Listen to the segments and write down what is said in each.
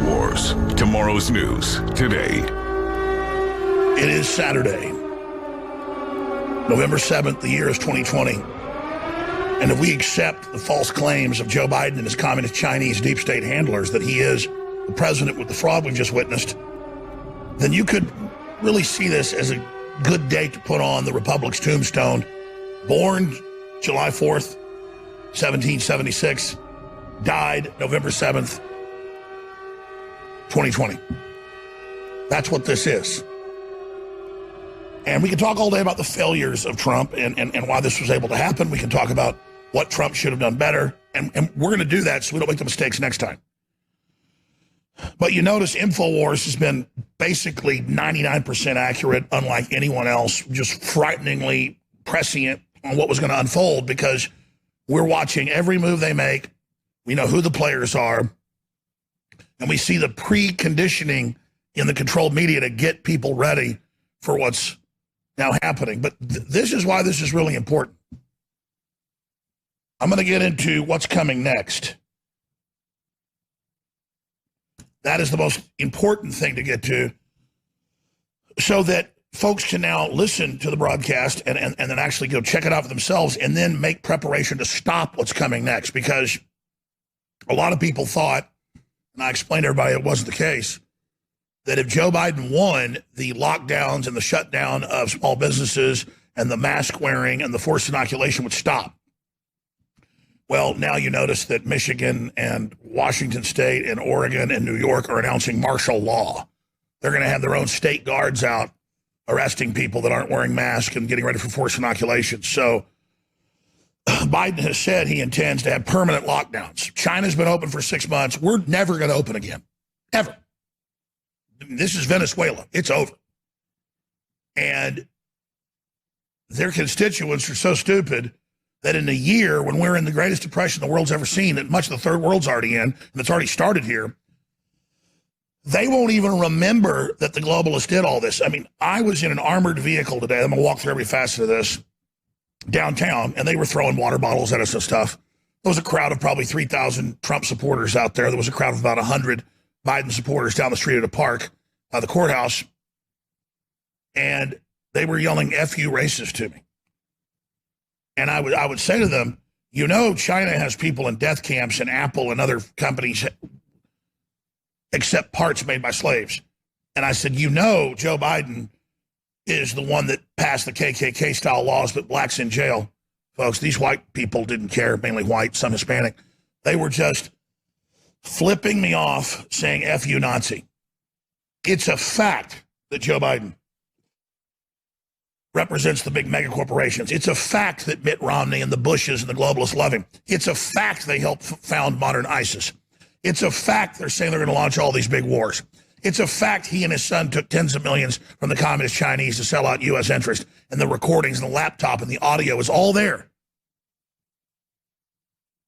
Wars. Tomorrow's news today. It is Saturday, November 7th. The year is 2020. And if we accept the false claims of Joe Biden and his communist Chinese deep state handlers that he is the president with the fraud we've just witnessed, then you could really see this as a good date to put on the Republic's tombstone. Born July 4th, 1776, died November 7th, 2020. That's what this is. And we can talk all day about the failures of Trump and why this was able to happen. We can talk about what Trump should have done better. And we're going to do that so we don't make the mistakes next time. But you notice InfoWars has been basically 99% accurate, unlike anyone else, just frighteningly prescient on what was going to unfold because we're watching every move they make. We know who the players are. And we see the preconditioning in the controlled media to get people ready for what's now happening. But this is why this is really important. I'm going to get into what's coming next. That is the most important thing to get to so that folks can now listen to the broadcast and then actually go check it out for themselves and then make preparation to stop what's coming next. Because a lot of people thought, and I explained to everybody it wasn't the case, that if Joe Biden won, the lockdowns and the shutdown of small businesses and the mask wearing and the forced inoculation would stop. Well, now you notice that Michigan and Washington State and Oregon and New York are announcing martial law. They're going to have their own state guards out arresting people that aren't wearing masks and getting ready for forced inoculation. So Biden has said he intends to have permanent lockdowns. China's been open for 6 months. We're never going to open again, ever. This is Venezuela. It's over. And their constituents are so stupid that in a year when we're in the greatest depression the world's ever seen, that much of the third world's already in, and it's already started here, they won't even remember that the globalists did all this. I mean, I was in an armored vehicle today. I'm going to walk through every facet of this downtown, and they were throwing water bottles at us and stuff. There was a crowd of probably 3,000 Trump supporters out there. There was a crowd of about 100 Biden supporters down the street at a park by the courthouse, and they were yelling "F you, racist" to me. And I would say to them, you know, China has people in death camps, and Apple and other companies accept parts made by slaves. And I said, you know, Joe Biden is the one that passed the KKK style laws, but blacks in jail. Folks, these white people didn't care, mainly white, some Hispanic. They were just flipping me off saying "F you, Nazi." It's a fact that Joe Biden represents the big mega corporations. It's a fact that Mitt Romney and the Bushes and the globalists love him. It's a fact they helped found modern ISIS. It's a fact they're saying they're going to launch all these big wars. It's a fact he and his son took tens of millions from the communist Chinese to sell out U.S. interest, and the recordings and the laptop and the audio is all there.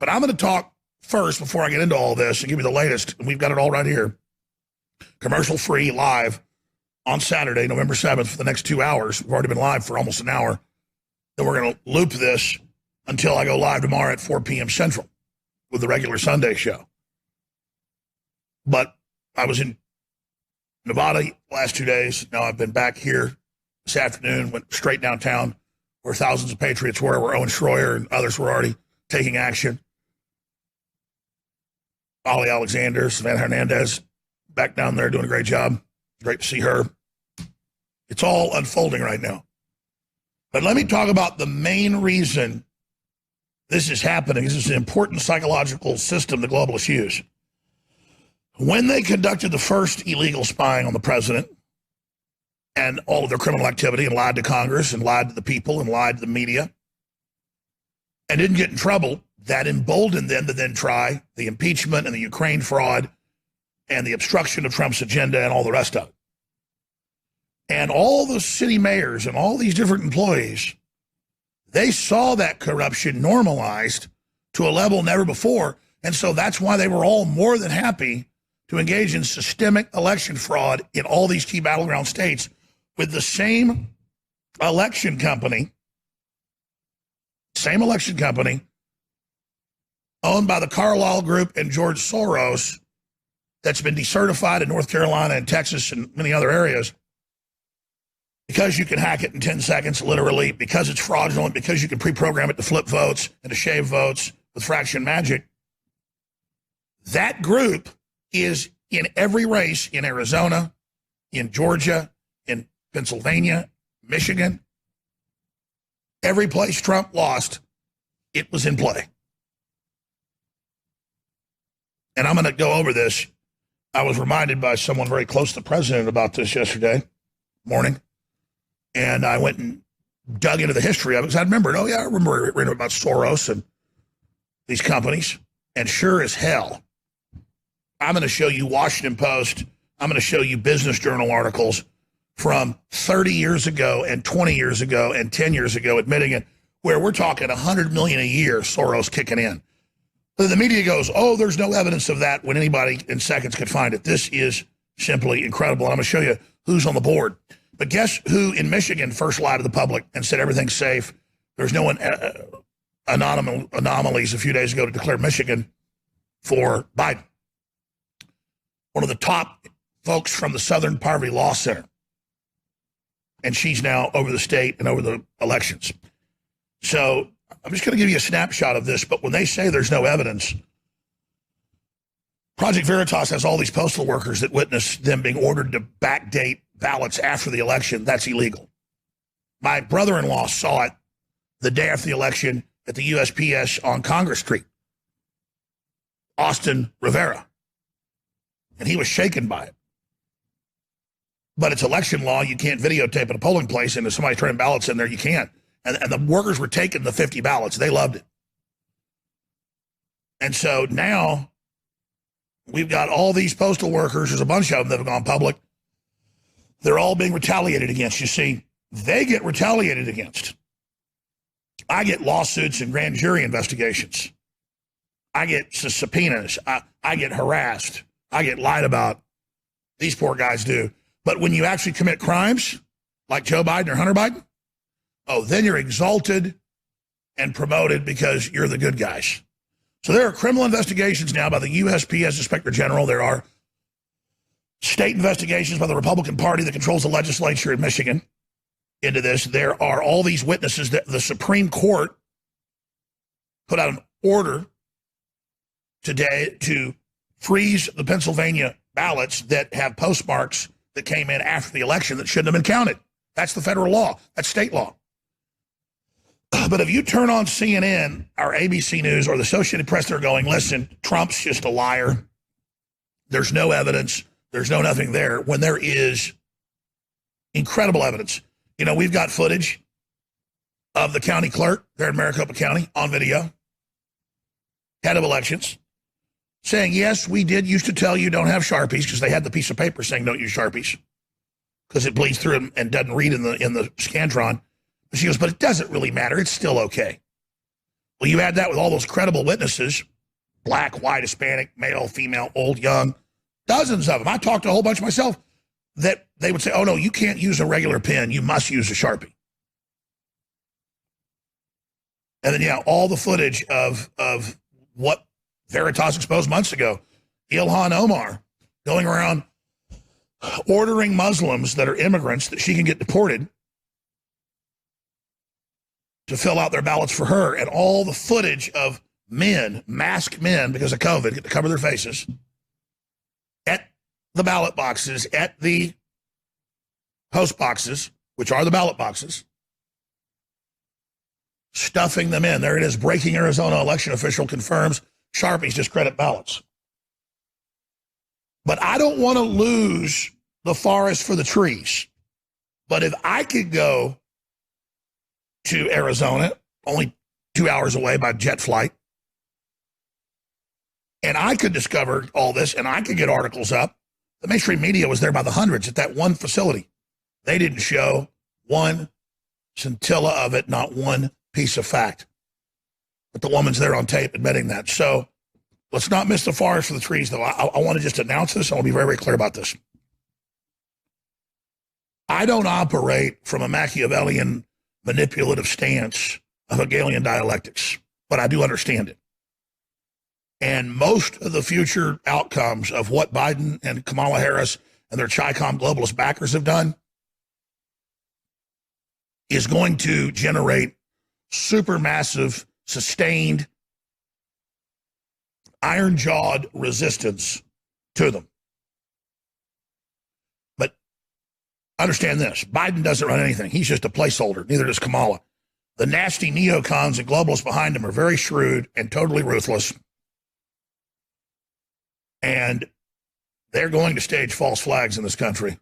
But I'm going to talk first, before I get into all this, and give you the latest, and we've got it all right here, commercial-free, live, on Saturday, November 7th, for the next 2 hours. We've already been live for almost an hour. Then we're going to loop this until I go live tomorrow at 4 p.m. Central with the regular Sunday show. But I was in Nevada the last 2 days. Now I've been back here this afternoon, went straight downtown where thousands of patriots were, where Owen Schroyer and others were already taking action. Ollie Alexander, Savannah Hernandez, back down there doing a great job. Great to see her. It's all unfolding right now. But let me talk about the main reason this is happening. This is an important psychological system the globalists use. When they conducted the first illegal spying on the president and all of their criminal activity and lied to Congress and lied to the people and lied to the media and didn't get in trouble, that emboldened them to then try the impeachment and the Ukraine fraud and the obstruction of Trump's agenda and all the rest of it. And all the city mayors and all these different employees, they saw that corruption normalized to a level never before. And so that's why they were all more than happy to engage in systemic election fraud in all these key battleground states with the same election company owned by the Carlyle Group and George Soros that's been decertified in North Carolina and Texas and many other areas, because you can hack it in 10 seconds, literally, because it's fraudulent, because you can pre-program it to flip votes and to shave votes with fraction magic, that group is in every race in Arizona, in Georgia, in Pennsylvania, Michigan. Every place Trump lost, it was in play. And I'm going to go over this. I was reminded by someone very close to the president about this yesterday morning. And I went and dug into the history of it because I remembered, I remember reading about Soros and these companies. And sure as hell, I'm going to show you Washington Post. I'm going to show you Business Journal articles from 30 years ago and 20 years ago and 10 years ago admitting it, where we're talking $100 million a year, Soros kicking in. But the media goes, oh, there's no evidence of that, when anybody in seconds could find it. This is simply incredible. And I'm going to show you who's on the board. But guess who in Michigan first lied to the public and said everything's safe? There's no anomalies a few days ago to declare Michigan for Biden. One of the top folks from the Southern Poverty Law Center. And she's now over the state and over the elections. So I'm just going to give you a snapshot of this, but when they say there's no evidence, Project Veritas has all these postal workers that witness them being ordered to backdate ballots after the election. That's illegal. My brother-in-law saw it the day after the election at the USPS on Congress Street, Austin Rivera, and he was shaken by it. But it's election law. You can't videotape at a polling place, and if somebody's turning ballots in there, you can't. And the workers were taking the 50 ballots. They loved it. And so now we've got all these postal workers. There's a bunch of them that have gone public. They're all being retaliated against. You see, they get retaliated against. I get lawsuits and grand jury investigations. I get subpoenas. I get harassed. I get lied about. These poor guys do. But when you actually commit crimes, like Joe Biden or Hunter Biden, oh, then you're exalted and promoted because you're the good guys. So there are criminal investigations now by the USPS Inspector General. There are state investigations by the Republican Party that controls the legislature in Michigan into this. There are all these witnesses that the Supreme Court put out an order today to freeze the Pennsylvania ballots that have postmarks that came in after the election that shouldn't have been counted. That's the federal law. That's state law. But if you turn on CNN or ABC News or the Associated Press, they're going, listen, Trump's just a liar. There's no evidence. There's no nothing there, when there is incredible evidence. You know, we've got footage of the county clerk there in Maricopa County on video, head of elections, saying, yes, we did used to tell you don't have Sharpies, because they had the piece of paper saying don't use Sharpies because it bleeds through and doesn't read in the Scantron. But she goes, but it doesn't really matter. It's still okay. Well, you add that with all those credible witnesses, black, white, Hispanic, male, female, old, young, dozens of them. I talked to a whole bunch myself that they would say, oh, no, you can't use a regular pen. You must use a Sharpie. And then, yeah, all the footage of what Veritas exposed months ago, Ilhan Omar going around ordering Muslims that are immigrants that she can get deported to fill out their ballots for her, and all the footage of men, masked men because of COVID, get to cover their faces, at the ballot boxes, at the post boxes, which are the ballot boxes, stuffing them in. There it is. Breaking Arizona election official confirms Sharpies discredit ballots. But I don't want to lose the forest for the trees. But if I could go to Arizona, only 2 hours away by jet flight, and I could discover all this, and I could get articles up. The mainstream media was there by the hundreds at that one facility. They didn't show one scintilla of it, not one piece of fact. But the woman's there on tape admitting that. So let's not miss the forest for the trees, though. I want to just announce this, and I'll be very, very clear about this. I don't operate from a Machiavellian manipulative stance of Hegelian dialectics, but I do understand it. And most of the future outcomes of what Biden and Kamala Harris and their Chi-Com globalist backers have done is going to generate supermassive, sustained, iron-jawed resistance to them. But understand this, Biden doesn't run anything. He's just a placeholder. Neither does Kamala. The nasty neocons and globalists behind him are very shrewd and totally ruthless. And they're going to stage false flags in this country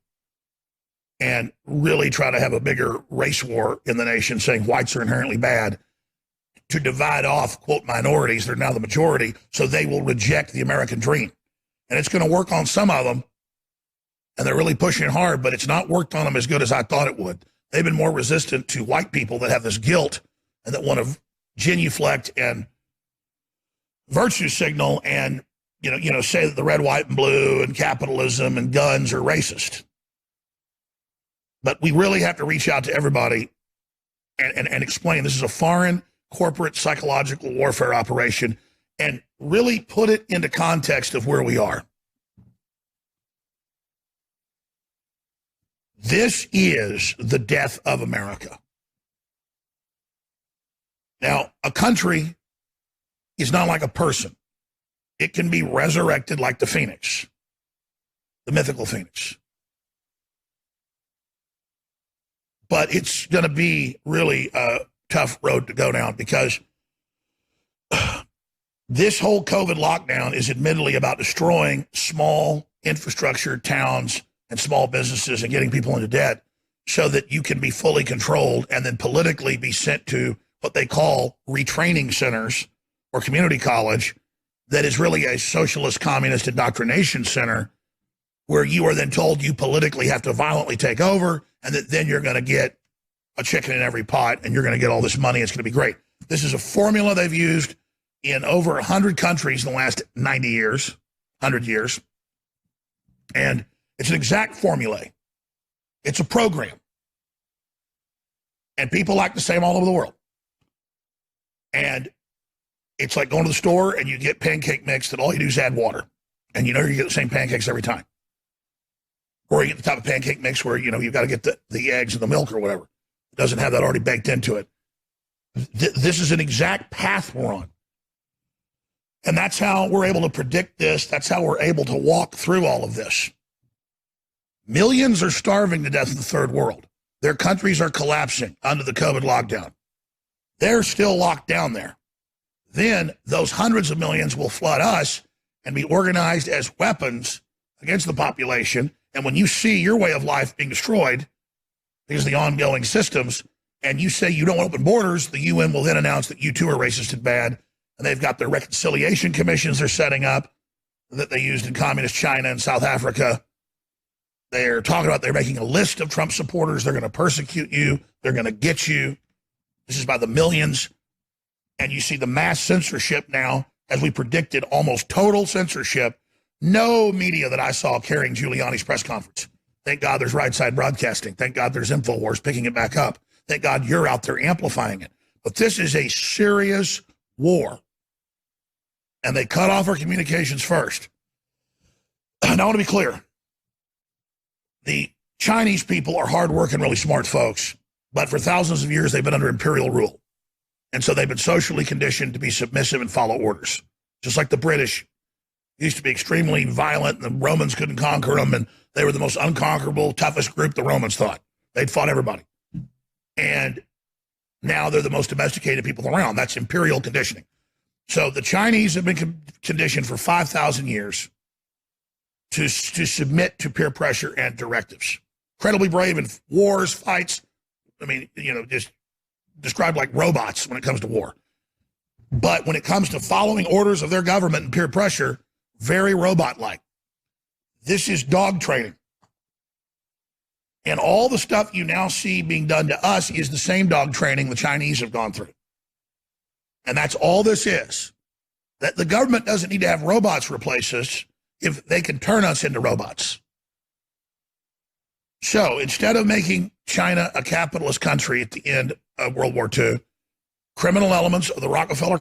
and really try to have a bigger race war in the nation, saying whites are inherently bad, to divide off, quote, minorities. They're now the majority, so they will reject the American dream. And it's going to work on some of them, and they're really pushing hard, but it's not worked on them as good as I thought it would. They've been more resistant to white people that have this guilt and that want to genuflect and virtue signal and say that the red, white, and blue and capitalism and guns are racist. But we really have to reach out to everybody and explain this is a foreign corporate psychological warfare operation and really put it into context of where we are. This is the death of America. Now, a country is not like a person. It can be resurrected like the phoenix, the mythical phoenix. But it's going to be really a tough road to go down because this whole COVID lockdown is admittedly about destroying small infrastructure, towns, and small businesses and getting people into debt so that you can be fully controlled and then politically be sent to what they call retraining centers or community college that is really a socialist communist indoctrination center where you are then told you politically have to violently take over and that then you're going to get a chicken in every pot and you're going to get all this money. It's going to be great. This is a formula they've used in over 100 countries in the last 90 years, 100 years. And it's an exact formula. It's a program. And people like the same all over the world. And it's like going to the store and you get pancake mix that all you do is add water. And you get the same pancakes every time. Or you get the type of pancake mix where, you've got to get the eggs and the milk or whatever. It doesn't have that already baked into it. This is an exact path we're on. And that's how we're able to predict this. That's how we're able to walk through all of this. Millions are starving to death in the third world. Their countries are collapsing under the COVID lockdown. They're still locked down there. Then those hundreds of millions will flood us and be organized as weapons against the population. And when you see your way of life being destroyed because of the ongoing systems, and you say you don't open borders, the UN will then announce that you too are racist and bad. And they've got their reconciliation commissions they're setting up that they used in communist China and South Africa. They're talking about they're making a list of Trump supporters. They're going to persecute you. They're going to get you. This is by the millions. And you see the mass censorship now, as we predicted, almost total censorship. No media that I saw carrying Giuliani's press conference. Thank God there's Right Side Broadcasting. Thank God there's InfoWars picking it back up. Thank God you're out there amplifying it. But this is a serious war. And they cut off our communications first. And I want to be clear. The Chinese people are hardworking, really smart folks. But for thousands of years, they've been under imperial rule. And so they've been socially conditioned to be submissive and follow orders. Just like the British used to be extremely violent, and the Romans couldn't conquer them, and they were the most unconquerable, toughest group, the Romans thought. They'd fought everybody. And now they're the most domesticated people around. That's imperial conditioning. So the Chinese have been conditioned for 5,000 years to submit to peer pressure and directives. Incredibly brave in wars, fights. I mean, just described like robots when it comes to war. But when it comes to following orders of their government and peer pressure, very robot-like. This is dog training. And all the stuff you now see being done to us is the same dog training the Chinese have gone through. And that's all this is. That the government doesn't need to have robots replace us if they can turn us into robots. So instead of making China a capitalist country at the end of World War II, criminal elements of the Rockefeller